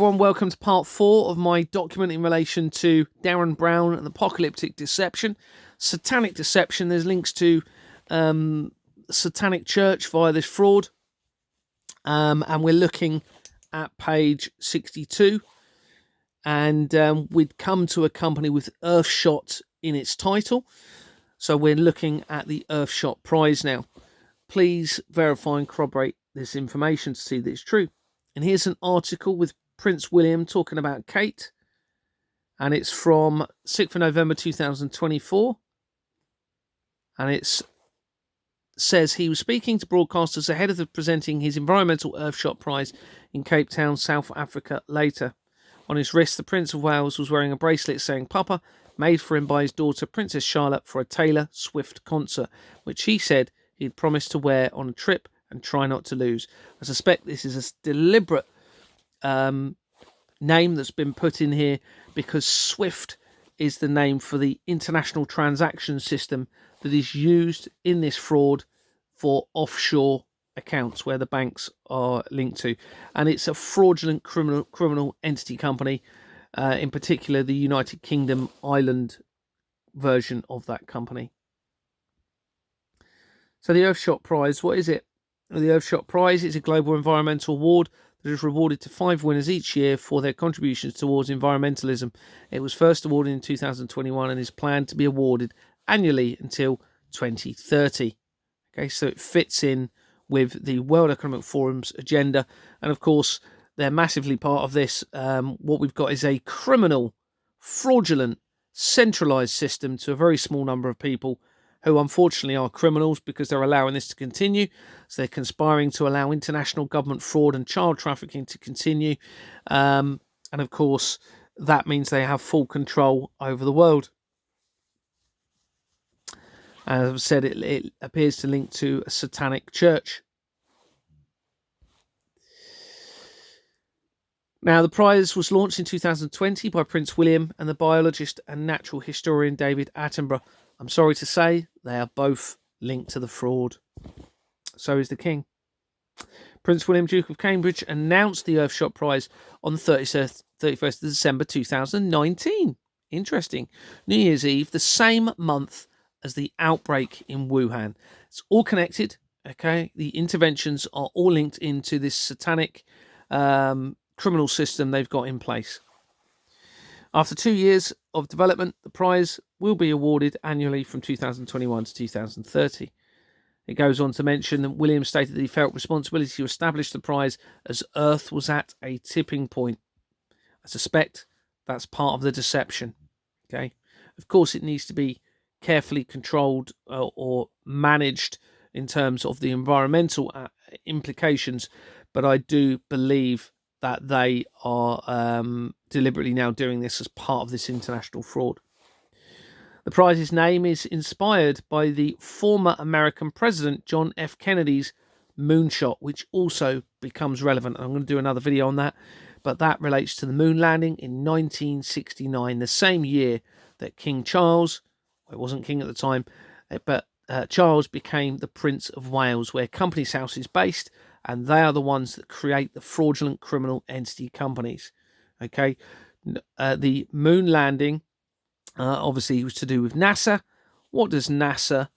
Everyone, welcome to part 4 of my document in relation to Derren Brown and apocalyptic deception. Satanic deception. There's links to Satanic Church via this fraud. And we're looking at page 62. And we'd come to a company with Earthshot in its title. So we're looking at the Earthshot prize now. Please verify and corroborate this information to see that it's true. And here's an article with Prince William talking about Kate, and it's from 6th of November 2024, and it says he was speaking to broadcasters ahead of presenting his environmental Earthshot prize in Cape Town, South Africa later. On his wrist, the Prince of Wales was wearing a bracelet saying Papa, made for him by his daughter Princess Charlotte for a Taylor Swift concert, which he said he'd promised to wear on a trip and try not to lose. I suspect this is a deliberate name that's been put in here because SWIFT is the name for the international transaction system that is used in this fraud for offshore accounts where the banks are linked to, and it's a fraudulent criminal entity company, in particular the United Kingdom Ireland version of that company. So the Earthshot prize, what is it? The Earthshot prize is a global environmental award that is rewarded to 5 winners each year for their contributions towards environmentalism. It was first awarded in 2021 and is planned to be awarded annually until 2030. Okay, so it fits in with the World Economic Forum's agenda, and of course they're massively part of this. What we've got is a criminal, fraudulent, centralized system to a very small number of people who unfortunately are criminals because they're allowing this to continue. So they're conspiring to allow international government fraud and child trafficking to continue. And of course, that means they have full control over the world. As I've said, it appears to link to a Satanic church. Now, the prize was launched in 2020 by Prince William and the biologist and natural historian David Attenborough. I'm sorry to say, they are both linked to the fraud. So is the King. Prince William, Duke of Cambridge, announced the Earthshot prize on the 31st of December 2019. Interesting. New Year's Eve, the same month as the outbreak in Wuhan. It's all connected, okay? The interventions are all linked into this satanic criminal system they've got in place. After 2 years of development, the prize will be awarded annually from 2021 to 2030. It goes on to mention that William stated that he felt responsibility to establish the prize as Earth was at a tipping point. I suspect that's part of the deception. Okay, of course, it needs to be carefully controlled or managed in terms of the environmental implications, but I do believe that they are deliberately now doing this as part of this international fraud. The prize's name is inspired by the former American president John F. Kennedy's moonshot, which also becomes relevant. I'm going to do another video on that, but that relates to the moon landing in 1969, the same year that King Charles, well, it wasn't king at the time, but Charles became the Prince of Wales, where Companies House is based, and they are the ones that create the fraudulent criminal entity companies. Okay, the moon landing obviously was to do with NASA. What does NASA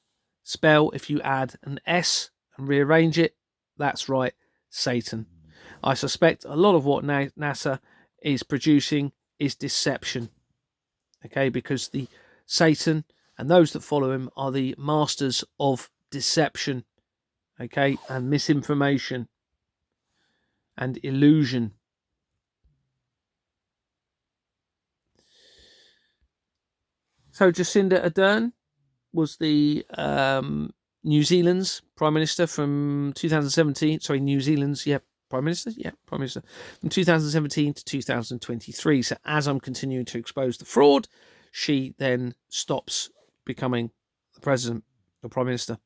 spell if you add an S and rearrange it? That's right, Satan. I suspect a lot of what NASA is producing is deception. Okay, because the Satan and those that follow him are the masters of deception. Okay, and misinformation and illusion. So Jacinda Ardern was the New Zealand's Prime Minister from 2017. Sorry, New Zealand's, Prime Minister? Yeah, Prime Minister. From 2017 to 2023. So as I'm continuing to expose the fraud, she then stops becoming the President or Prime Minister.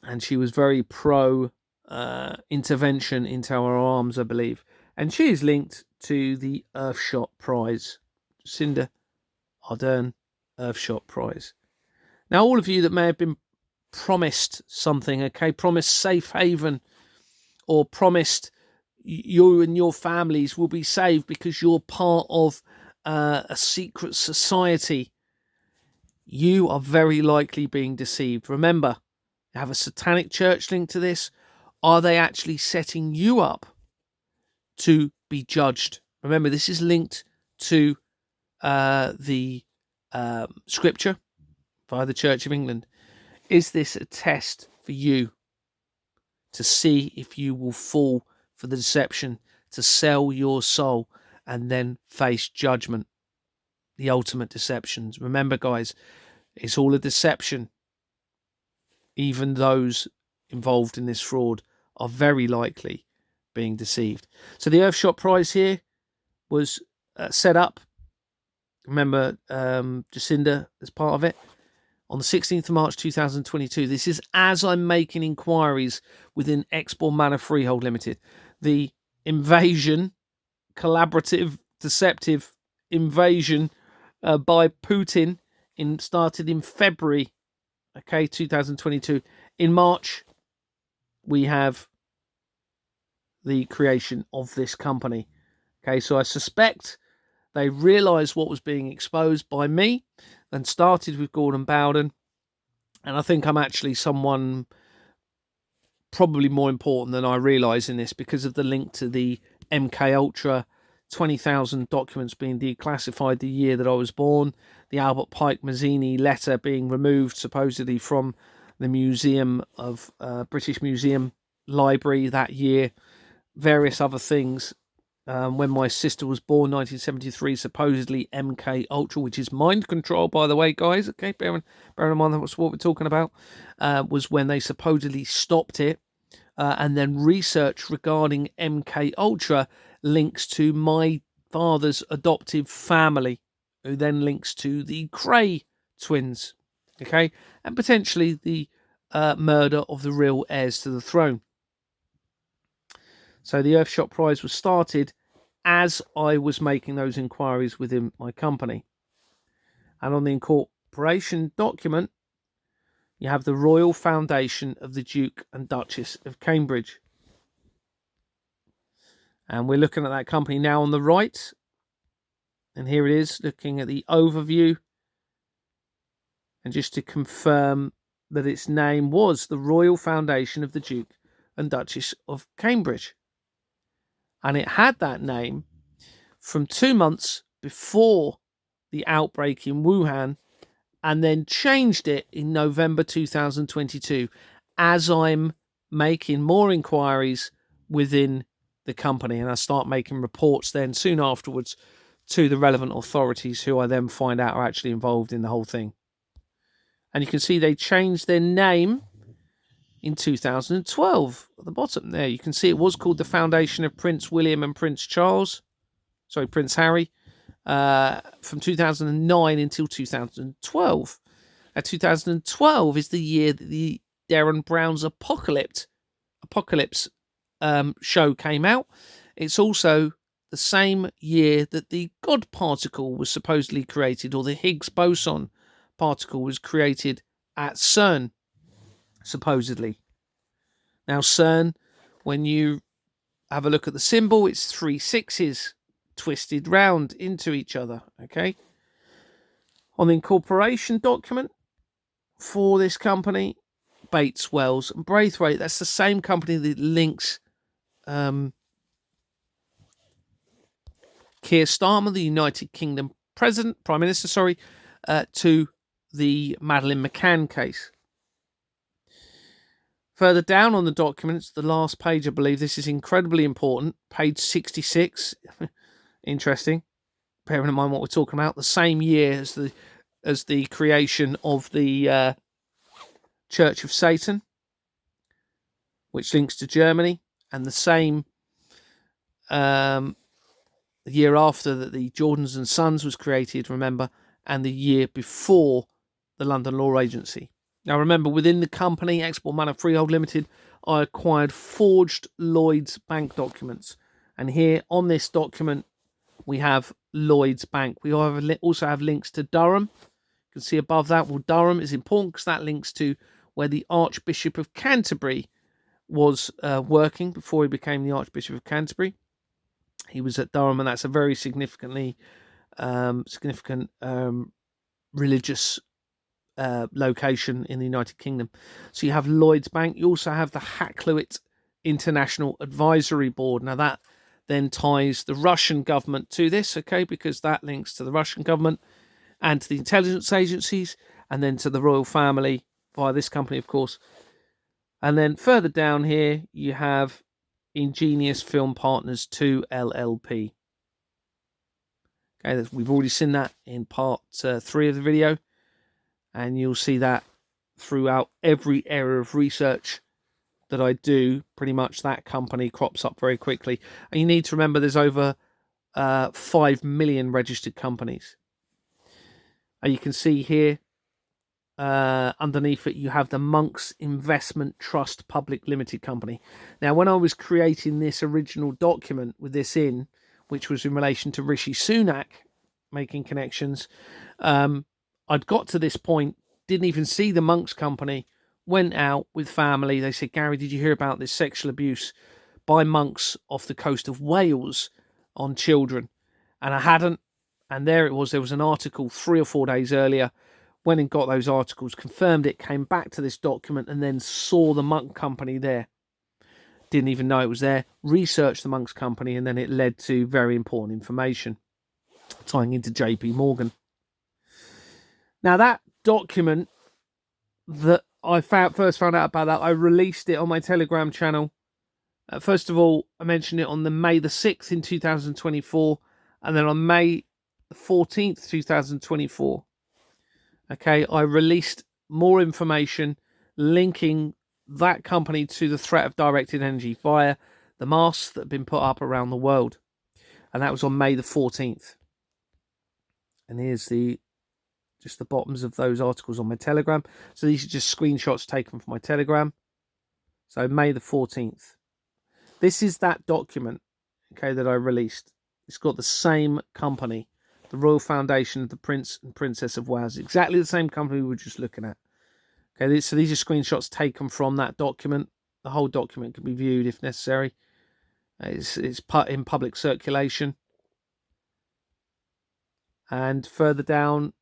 And she was very pro intervention into our arms, I believe. And she is linked to the Earthshot prize. Jacinda Ardern Earthshot prize. Now, all of you that may have been promised something, okay? Promised safe haven, or promised you and your families will be saved because you're part of a secret society, you are very likely being deceived. Remember, you have a satanic church linked to this. Are they actually setting you up to be judged? Remember, this is linked to the scripture by the Church of England. Is this a test for you to see if you will fall for the deception, to sell your soul and then face judgment? The ultimate deceptions. Remember, guys, it's all a deception. Even those involved in this fraud are very likely being deceived. So the Earthshot prize here was set up. Remember, Jacinda as part of it. On the 16th of March 2022. This is as I'm making inquiries within Exbourne Manor Freehold Limited. The invasion, collaborative, deceptive invasion by Putin started in February, 2022. In March, we have the creation of this company. Okay, so I suspect they realised what was being exposed by me and started with Gordon Bowden. And I think I'm actually someone probably more important than I realise in this because of the link to the MK Ultra 20,000 documents being declassified the year that I was born, the Albert Pike Mazzini letter being removed supposedly from the Museum of British Museum Library that year, various other things. When my sister was born, 1973, supposedly MK Ultra, which is mind control, by the way, guys. Okay, bearing in mind that's what we're talking about, was when they supposedly stopped it, and then research regarding MK Ultra links to my father's adoptive family, who then links to the Cray twins, okay, and potentially the murder of the real heirs to the throne. So the Earthshot prize was started as I was making those inquiries within my company. And on the incorporation document, you have the Royal Foundation of the Duke and Duchess of Cambridge. And we're looking at that company now on the right. And here it is, looking at the overview. And just to confirm that its name was the Royal Foundation of the Duke and Duchess of Cambridge. And it had that name from 2 months before the outbreak in Wuhan, and then changed it in November 2022 as I'm making more inquiries within the company, and I start making reports then soon afterwards to the relevant authorities, who I then find out are actually involved in the whole thing. And you can see they changed their name in 2012. At the bottom there, you can see it was called the Foundation of Prince William and Prince Harry, from 2009 until 2012. 2012 is the year that the Derren Brown's Apocalypse show came out. It's also the same year that the God particle was supposedly created, or the Higgs boson particle was created at CERN, supposedly. Now, CERN, when you have a look at the symbol, it's 3 6s twisted round into each other, okay? On the incorporation document for this company, Bates, Wells and Braithwaite, that's the same company that links Keir Starmer, the United Kingdom Prime Minister, to the Madeleine McCann case. Further down on the documents, the last page, I believe, this is incredibly important, page 66. Interesting. Bearing in mind what we're talking about, the same year as the creation of the Church of Satan, which links to Germany, and the same year after that the Jordans and Sons was created, remember, and the year before the London Law Agency. Now remember, within the company, Exbourne Manor Freehold Limited, I acquired forged Lloyds Bank documents. And here on this document, we have Lloyds Bank. We also have links to Durham. You can see above that, well, Durham is important because that links to where the Archbishop of Canterbury was working before he became the Archbishop of Canterbury. He was at Durham, and that's a very significant religious location in the United Kingdom. So you have Lloyds Bank. You also have the Hakluyt International Advisory Board. Now that then ties the Russian government to this, okay, because that links to the Russian government and to the intelligence agencies, and then to the royal family via this company, of course. And then further down here, you have Ingenious Film Partners 2 LLP. Okay, we've already seen that in part 3 of the video, and you'll see that throughout every area of research that I do. Pretty much that company crops up very quickly. And you need to remember there's over 5 million registered companies. And you can see here, underneath it, you have the Monks Investment Trust Public Limited Company. Now, when I was creating this original document with this in, which was in relation to Rishi Sunak making connections, I'd got to this point, didn't even see the Monks company, went out with family. They said, Gary, did you hear about this sexual abuse by monks off the coast of Wales on children? And I hadn't. And there it was. There was an article 3 or 4 days earlier. Went and got those articles, confirmed it, came back to this document, and then saw the Monk company there. Didn't even know it was there. Researched the Monks company, and then it led to very important information tying into JP Morgan. Now, that document that I first found out about that, I released it on my Telegram channel. First of all, I mentioned it on the May the 6th in 2024, and then on May the 14th, 2024. Okay, I released more information linking that company to the threat of directed energy via the masks that have been put up around the world. And that was on May the 14th. And here's just the bottoms of those articles on my Telegram. So these are just screenshots taken from my Telegram. So May the 14th. This is that document, okay, that I released. It's got the same company, the Royal Foundation of the Prince and Princess of Wales. Exactly the same company we were just looking at. Okay, so these are screenshots taken from that document. The whole document can be viewed if necessary. It's put in public circulation. And further down,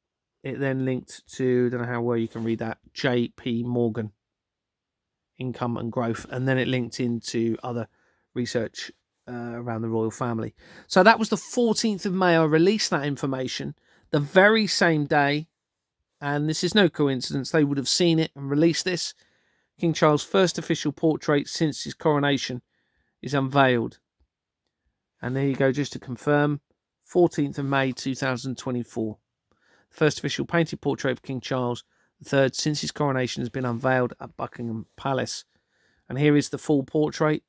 it then linked to, I don't know how well you can read that, JP Morgan, Income and Growth. And then it linked into other research around the royal family. So that was the 14th of May. I released that information the very same day. And this is no coincidence. They would have seen it and released this. King Charles' first official portrait since his coronation is unveiled. And there you go, just to confirm, 14th of May 2024. The first official painted portrait of King Charles III since his coronation has been unveiled at Buckingham Palace. And here is the full portrait.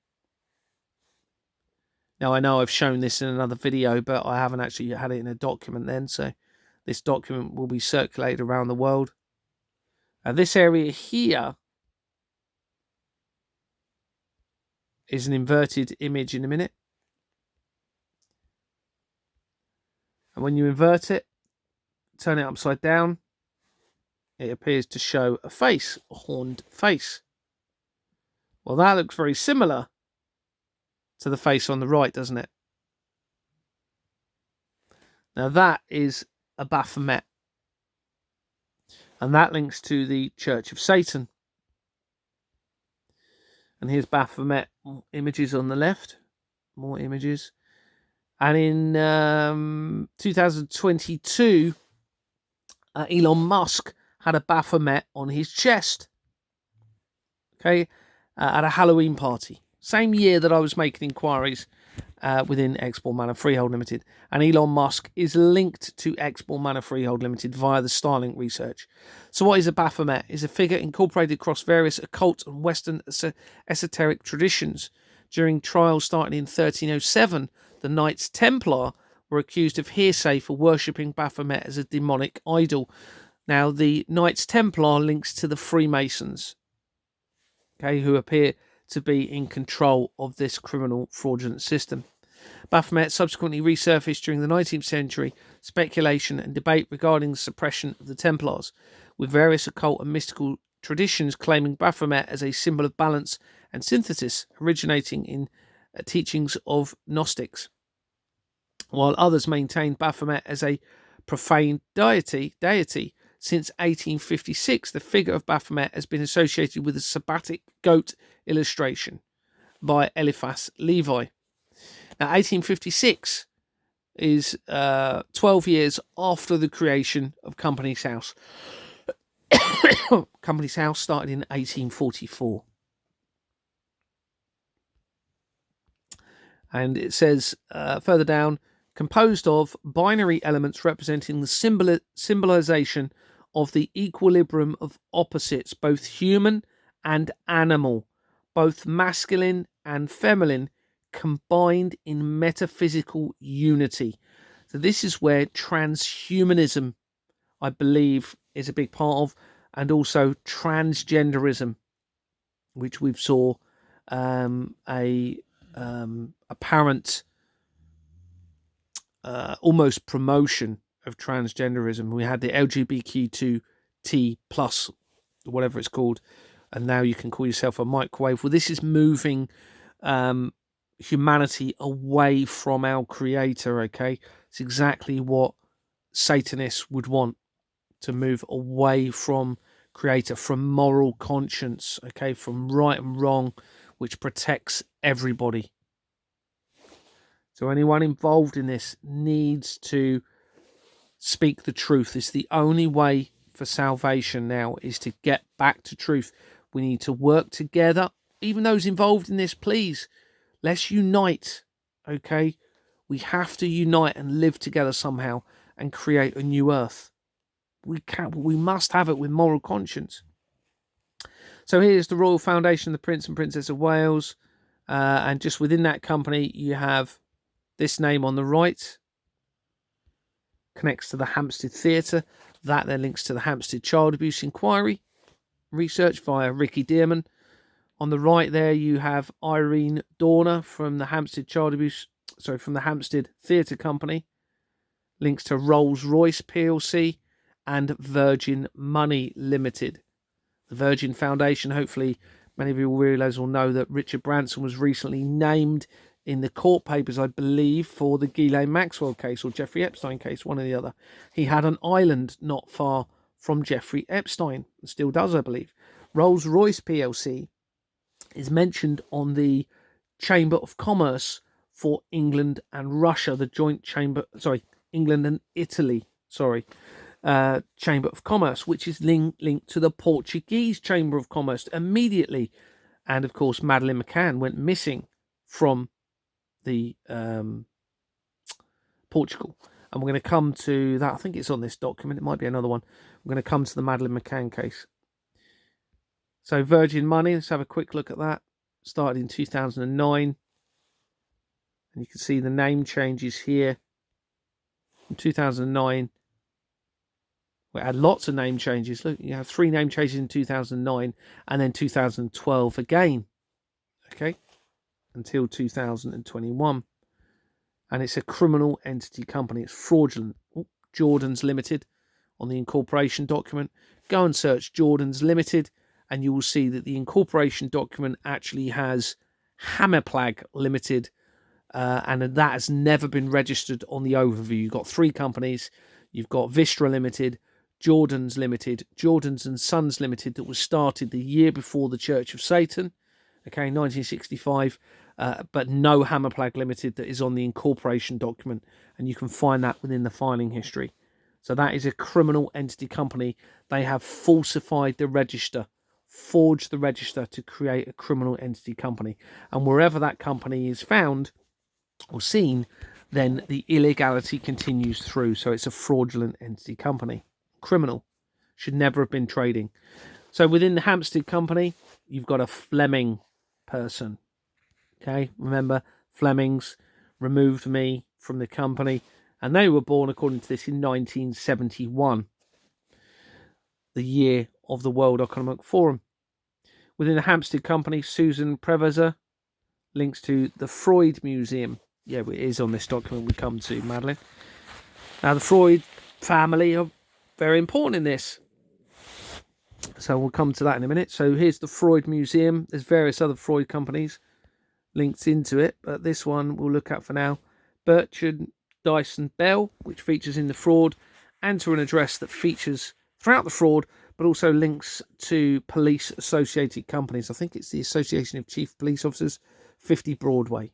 Now, I know I've shown this in another video, but I haven't actually had it in a document then. So this document will be circulated around the world. This area here is an inverted image in a minute. And when you invert it, turn it upside down, it appears to show a face, a horned face. Well, that looks very similar to the face on the right, doesn't it? Now that is a Baphomet. And that links to the Church of Satan. And here's Baphomet images on the left. More images. And in 2022, Elon Musk had a Baphomet on his chest. Okay, at a Halloween party. Same year that I was making inquiries within Exmoor Manor Freehold Limited. And Elon Musk is linked to Exmoor Manor Freehold Limited via the Starlink research. So what is a Baphomet? It's a figure incorporated across various occult and Western esoteric traditions. During trials starting in 1307, the Knights Templar were accused of hearsay for worshipping Baphomet as a demonic idol. Now, the Knights Templar links to the Freemasons, okay, who appear to be in control of this criminal fraudulent system. Baphomet subsequently resurfaced during the 19th century, speculation and debate regarding the suppression of the Templars, with various occult and mystical traditions claiming Baphomet as a symbol of balance and synthesis, originating in teachings of Gnostics, while others maintain Baphomet as a profane deity. Since 1856, the figure of Baphomet has been associated with a sabbatic goat illustration by Eliphas Levi. Now, 1856 is 12 years after the creation of Company's House. Company's House started in 1844. And it says further down, composed of binary elements representing the symbolization of the equilibrium of opposites, both human and animal, both masculine and feminine, combined in metaphysical unity. So this is where transhumanism, I believe, is a big part of, and also transgenderism, which we've saw apparent almost promotion of transgenderism. We had the LGBTQ2T plus, whatever it's called, and now you can call yourself a microwave. Well, this is moving humanity away from our creator. Okay, it's exactly what Satanists would want, to move away from creator, from moral conscience, okay, from right and wrong, which protects everybody. So anyone involved in this needs to speak the truth. It's the only way for salvation now, is to get back to truth. We need to work together. Even those involved in this, please, let's unite, okay? We have to unite and live together somehow and create a new earth. We must have it with moral conscience. So here's the Royal Foundation, the Prince and Princess of Wales. And just within that company, you have this name on the right, connects to the Hampstead Theatre. That then links to the Hampstead Child Abuse Inquiry research via Ricky Dearman. On the right there, you have Irene Dorner from the Hampstead from the Hampstead Theatre Company. Links to Rolls-Royce PLC and Virgin Money Limited. The Virgin Foundation, hopefully many of you will realise or know that Richard Branson was recently named in the court papers, I believe, for the Ghislaine Maxwell case or Jeffrey Epstein case, one or the other. He had an island not far from Jeffrey Epstein, and still does, I believe. Rolls-Royce PLC is mentioned on the Chamber of Commerce for England and Russia, the joint chamber, England and Italy, Chamber of Commerce, which is linked to the Portuguese Chamber of Commerce immediately. And of course, Madeleine McCann went missing from the Portugal. And we're going to come to that. I think it's on this document. It might be another one. We're going to come to the Madeleine McCann case. So Virgin Money, let's have a quick look at that. Started in 2009. And you can see the name changes here. In 2009, we had lots of name changes. Look, you have 3 name changes in 2009 and then 2012 again. Okay, until 2021. And it's a criminal entity company. It's fraudulent. Jordan's Limited on the incorporation document. Go and search Jordan's Limited and you will see that the incorporation document actually has Hammerplag Limited, and that has never been registered on the overview. You've got 3 companies. You've got Vistra Limited, Jordan's Limited, Jordan's and Sons Limited, that was started the year before the Church of Satan, okay, 1965, but no Hammerplag Limited that is on the incorporation document, and you can find that within the filing history. So that is a criminal entity company. They have falsified the register, forged the register to create a criminal entity company, and wherever that company is found or seen, then the illegality continues through. So it's a fraudulent entity company. Criminal. Should never have been trading. So within the Hampstead company, you've got a Fleming person. Okay, remember, Flemings removed me from the company, and they were born, according to this, in 1971, the year of the World Economic Forum. Within the Hampstead company, Susan Prevezer links to the Freud Museum. Yeah, it is on this document we come to, Madeleine. Now, the Freud family are very important in this. So we'll come to that in a minute. So here's the Freud Museum. There's various other Freud companies linked into it, but this one we'll look at for now. Bertrand Dyson Bell, which features in the fraud, and to an address that features throughout the fraud, but also links to police associated companies. I think it's the Association of Chief Police Officers, 50 Broadway.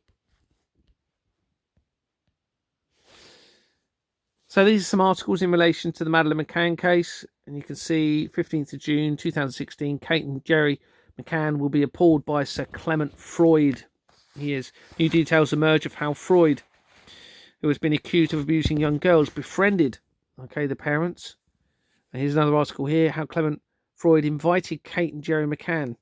So these are some articles in relation to the Madeleine McCann case, and you can see 15th of June 2016, Kate and Jerry McCann will be appalled by Sir Clement Freud. New details emerge of how Freud, who has been accused of abusing young girls, befriended, the parents. And here's another article here, how Clement Freud invited Kate and Jerry McCann.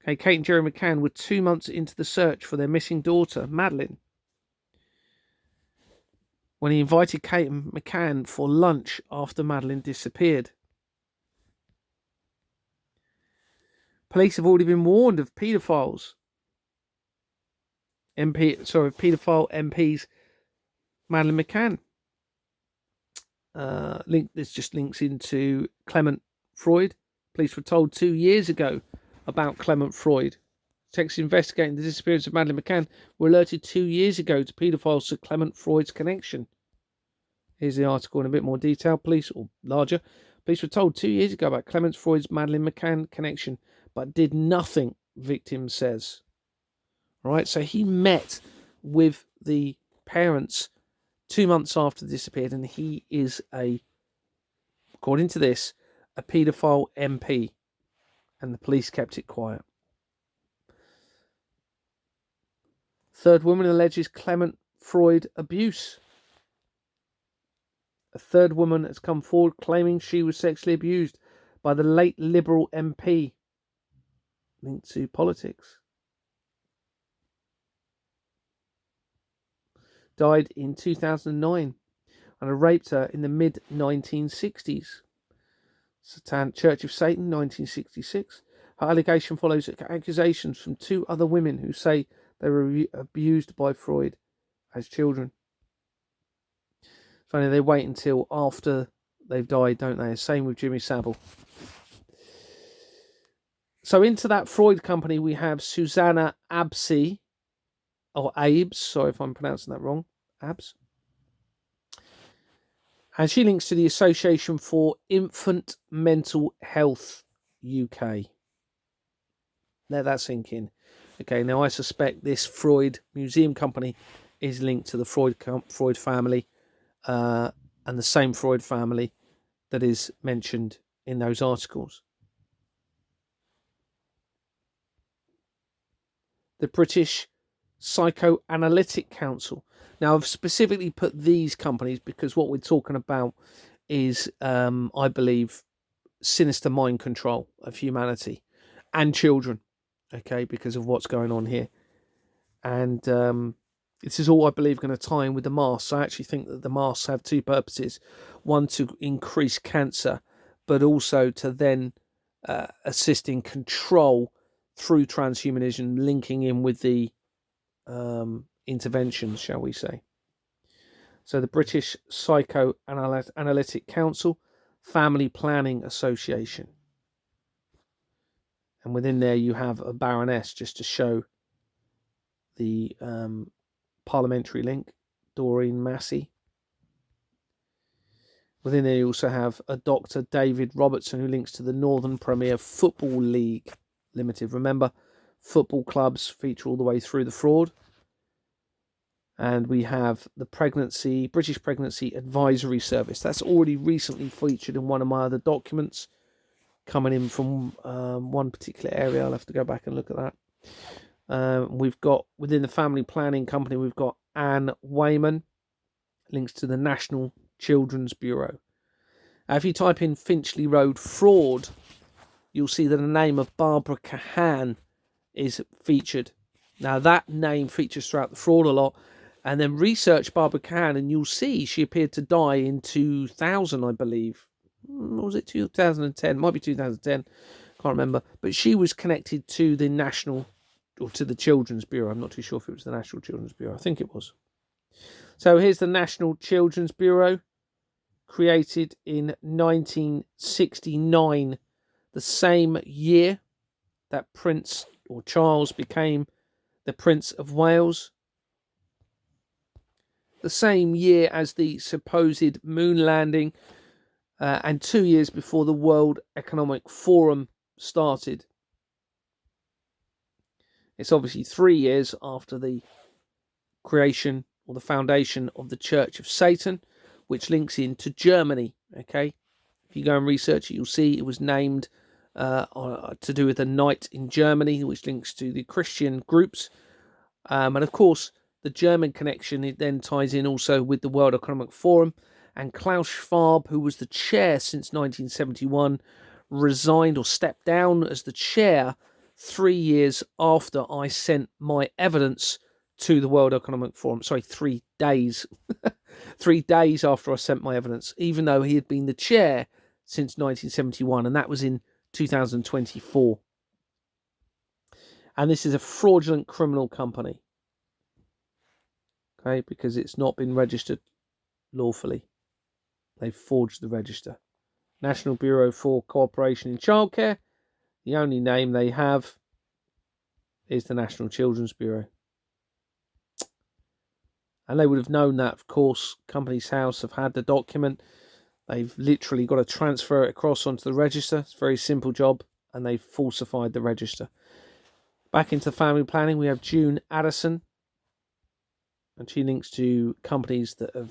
Kate and Jerry McCann were 2 months into the search for their missing daughter, Madeleine, when he invited Kate and McCann for lunch after Madeleine disappeared. Police have already been warned of paedophile MPs Madeleine McCann. This just links into Clement Freud. Police were told 2 years ago about Clement Freud. Detectives investigating the disappearance of Madeleine McCann were alerted 2 years ago to paedophile Sir Clement Freud's connection. Here's the article in a bit more detail. Police were told 2 years ago about Clement Freud's Madeleine McCann connection, but did nothing, victim says. All right, so he met with the parents 2 months after they disappeared, and he is according to this, a paedophile MP, and the police kept it quiet. Third woman alleges Clement Freud abuse. A third woman has come forward claiming she was sexually abused by the late Liberal MP, linked to politics. Died in 2009 and raped her in the mid-1960s. Satanic Church of Satan, 1966. Her allegation follows accusations from 2 other women who say they were abused by Freud as children. Funny, they wait until after they've died, don't they? Same with Jimmy Savile. So into that Freud company, we have Susanna Abse, or Abes, sorry if I'm pronouncing that wrong, Abs. And she links to the Association for Infant Mental Health UK. Let that sink in. Okay, now I suspect this Freud Museum company is linked to the Freud family, and the same Freud family that is mentioned in those articles. The British Psychoanalytic Council. Now, I've specifically put these companies because what we're talking about is, I believe, sinister mind control of humanity and children, because of what's going on here. And this is all, I believe, going to tie in with the masks. I actually think that the masks have 2 purposes. One, to increase cancer, but also to then assist in control through transhumanism, linking in with the interventions, shall we say. So the British Psychoanalytic Council, Family Planning Association. And within there you have a Baroness, just to show the parliamentary link, Doreen Massey. Within there you also have a Dr. David Robertson, who links to the Northern Premier Football League Limited. Remember, football clubs feature all the way through the fraud. And we have the British Pregnancy Advisory Service. That's already recently featured in one of my other documents, coming in from one particular area. I'll have to go back and look at that. We've got, within the family planning company, we've got Anne Wayman, links to the National Children's Bureau. If you type in Finchley Road fraud, you'll see that the name of Barbara Cahan is featured. Now, that name features throughout the fraud a lot. And then research Barbara Cahan, and you'll see she appeared to die in 2000, I believe. Or was it 2010? Might be 2010. Can't remember. But she was connected to the to the Children's Bureau. I'm not too sure if it was the National Children's Bureau. I think it was. So here's the National Children's Bureau. created in 1969, the same year that Prince or Charles became the Prince of Wales, the same year as the supposed moon landing, and 2 years before the World Economic Forum started. It's obviously 3 years after the creation or the foundation of the Church of Satan, which links into Germany. Okay, if you go and research it, you'll see it was named to do with a night in Germany, which links to the Christian groups. And of course, the German connection, it then ties in also with the World Economic Forum. And Klaus Schwab, who was the chair since 1971, resigned or stepped down as the chair 3 years after I sent my evidence to the World Economic Forum. Sorry, 3 days. 3 days after I sent my evidence, even though he had been the chair since 1971, and that was in 2024. And this is a fraudulent criminal company. Okay, because it's not been registered lawfully. They've forged the register. National Bureau for Cooperation in Childcare. The only name they have is the National Children's Bureau. And they would have known that, of course. Companies House have had the document. They've literally got to transfer it across onto the register. It's a very simple job. And they've falsified the register. Back into family planning, we have June Addison. And she links to companies that have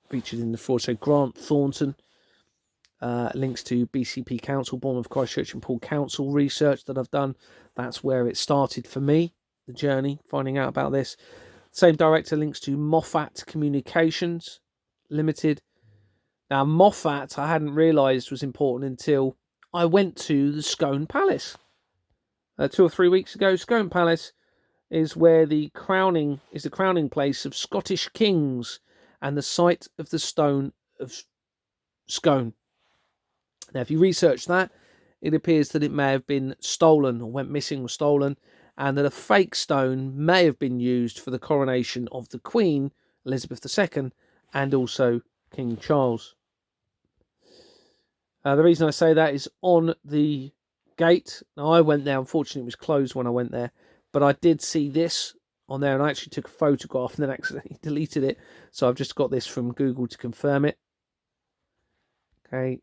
featured in the fraud. So Grant Thornton links to BCP Council, Bournemouth Christchurch and Paul Council research that I've done. That's where it started for me, the journey, finding out about this. Same director links to Moffat Communications Limited. Now, Moffat, I hadn't realised was important until I went to the Scone Palace 2 or 3 weeks ago. Scone Palace is where the crowning place of Scottish kings and the site of the stone of Scone. Now, if you research that, it appears that it may have been stolen or went missing or stolen, and that a fake stone may have been used for the coronation of the Queen, Elizabeth II, and also King Charles. The reason I say that is on the gate. Now, I went there, unfortunately it was closed when I went there, but I did see this on there, and I actually took a photograph and then accidentally deleted it, so I've just got this from Google to confirm it. Okay,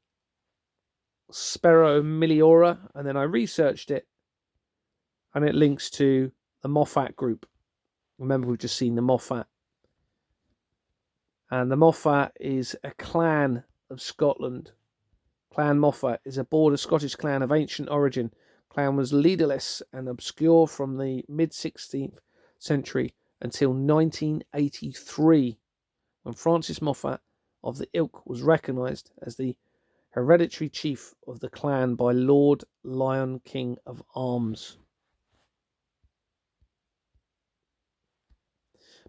Spero Miliora, and then I researched it, and it links to the Moffat Group. Remember, we've just seen the Moffat. And the Moffat is a clan of Scotland. Clan Moffat is a border Scottish clan of ancient origin. Clan was leaderless and obscure from the mid-16th century until 1983, when Francis Moffat of the ilk was recognised as the hereditary chief of the clan by Lord Lion King of Arms.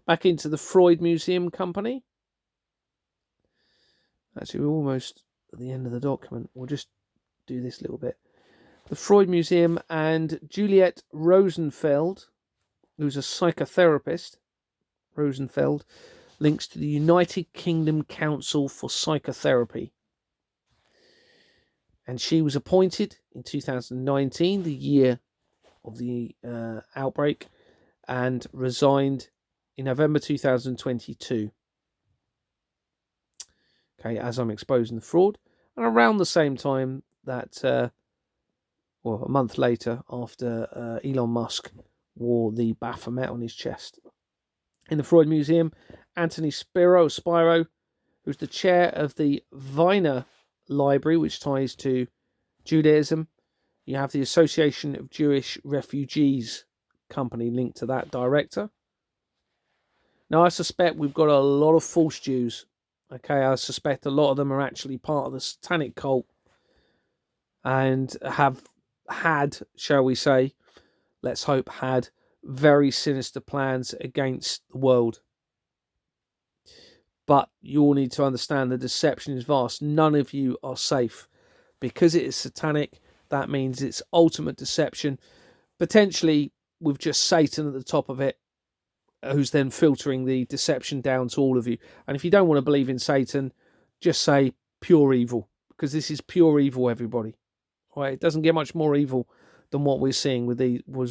Back into the Freud Museum Company. Actually, we're almost at the end of the document. We'll just do this little bit. The Freud Museum and Juliet Rosenfeld, who's a psychotherapist, Rosenfeld, links to the United Kingdom Council for Psychotherapy. And she was appointed in 2019, the year of the outbreak, and resigned in November 2022. Okay, as I'm exposing the fraud. And around the same time that, a month later, after Elon Musk wore the Baphomet on his chest. In the Freud Museum, Anthony Spiro, who's the chair of the Wiener Library, which ties to Judaism. You have the Association of Jewish Refugees company linked to that director. Now, I suspect we've got a lot of false Jews. Okay, I suspect a lot of them are actually part of the Satanic cult and have had, shall we say, let's hope, had very sinister plans against the world. But you all need to understand the deception is vast. None of you are safe. Because it is satanic, that means it's ultimate deception. Potentially with just Satan at the top of it, who's then filtering the deception down to all of you. And if you don't want to believe in Satan, just say pure evil, because this is pure evil, everybody. All right, it doesn't get much more evil than what we're seeing with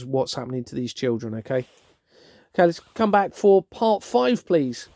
what's happening to these children. Okay, let's come back for part 5, please.